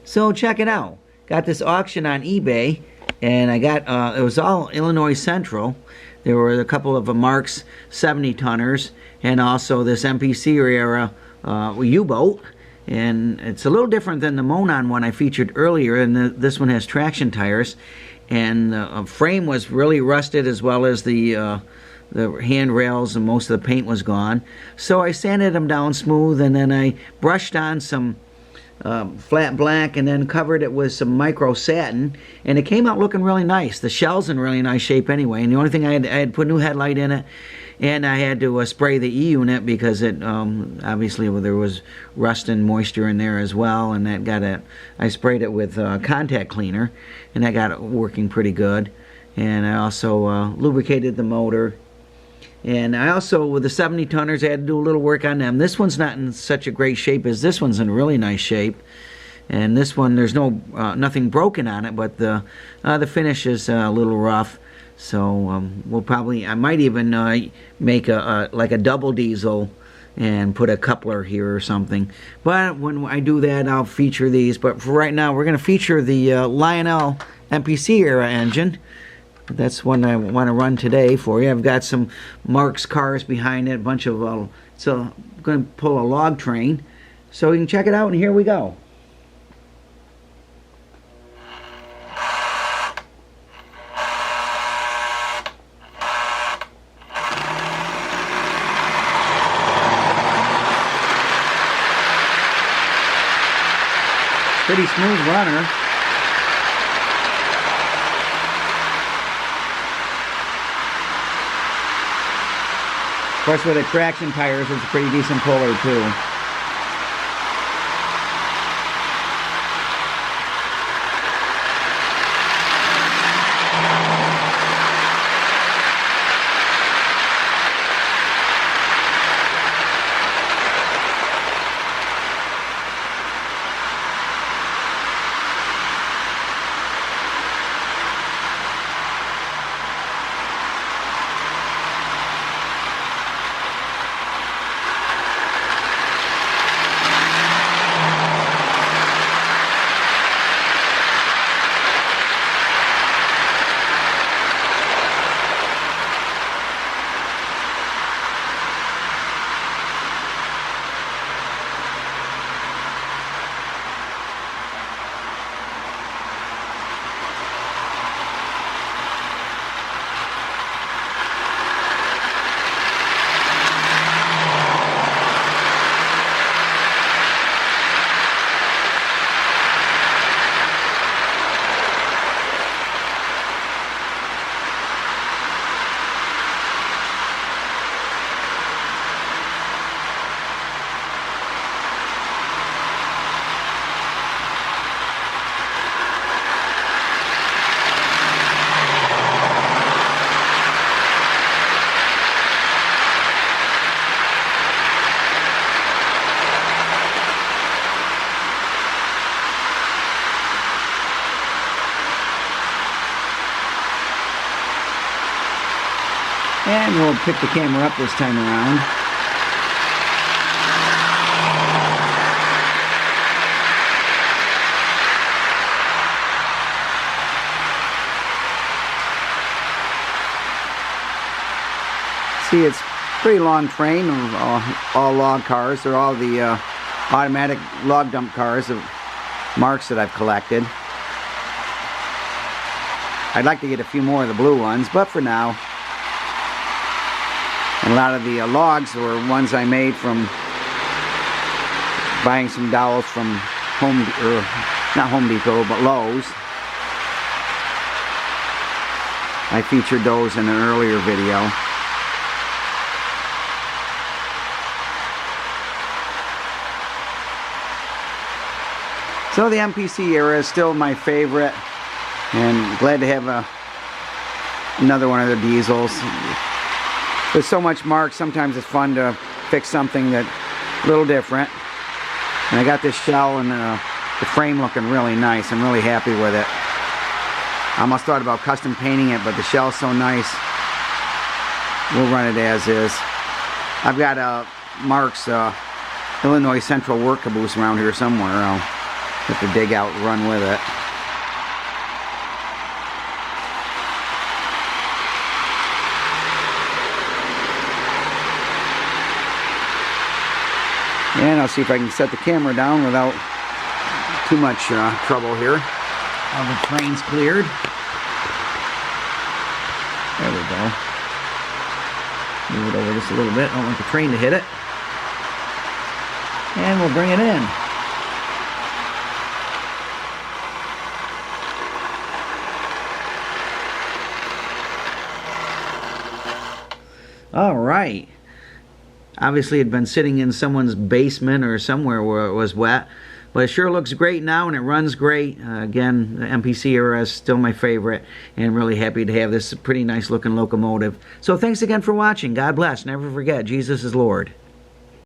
So check it out. Got this auction on eBay, and I got, it was all Illinois Central. There were a couple of Marx 70-tonners, and also this MPC era U-boat. And it's a little different than the Monon one I featured earlier, and this one has traction tires. And the frame was really rusted, as well as the handrails, and most of the paint was gone. So I sanded them down smooth, and then I brushed on some flat black, and then covered it with some micro-satin, and it came out looking really nice. The shell's in really nice shape anyway, and the only thing I had put a new headlight in it, and I had to spray the E-unit because it obviously there was rust and moisture in there as well, and that got it. I sprayed it with contact cleaner, and that got it working pretty good. And I also lubricated the motor. And I also, with the 70-tonners, I had to do a little work on them. This one's not in such a great shape as this one's in really nice shape. And this one, there's no nothing broken on it, but the finish is a little rough. So we'll probably, I might even make like a double diesel and put a coupler here or something. But when I do that, I'll feature these. But for right now, we're going to feature the Lionel MPC era engine. That's one I want to run today for you. I've got some Marx cars behind it, a bunch of, so I'm going to pull a log train. So you can check it out, and here we go. Pretty smooth runner. Of course, with the traction tires, it's a pretty decent puller too. And we'll pick the camera up this time around. See, it's a pretty long train of all log cars. They're all the automatic log dump cars of Marx that I've collected. I'd like to get a few more of the blue ones, but for now. And a lot of the logs were ones I made from buying some dowels from not Home Depot, but Lowe's. I featured those in an earlier video. So the MPC era is still my favorite, and glad to have another one of the diesels. There's so much Marx, sometimes it's fun to fix something that's a little different. And I got this shell and the frame looking really nice. I'm really happy with it. I almost thought about custom painting it, but the shell's so nice, we'll run it as is. I've got a Marx Illinois Central work caboose around here somewhere. I'll Have to dig out and run with it. And I'll see if I can set the camera down without too much trouble here. All the train's cleared. There we go. Move it over just a little bit. I don't want the train to hit it. And we'll bring it in. All right. Obviously, it had been sitting in someone's basement or somewhere where it was wet. But it sure looks great now, and it runs great. Again, the MPC era is still my favorite, and really happy to have this pretty nice looking locomotive. So thanks again for watching. God bless. Never forget, Jesus is Lord.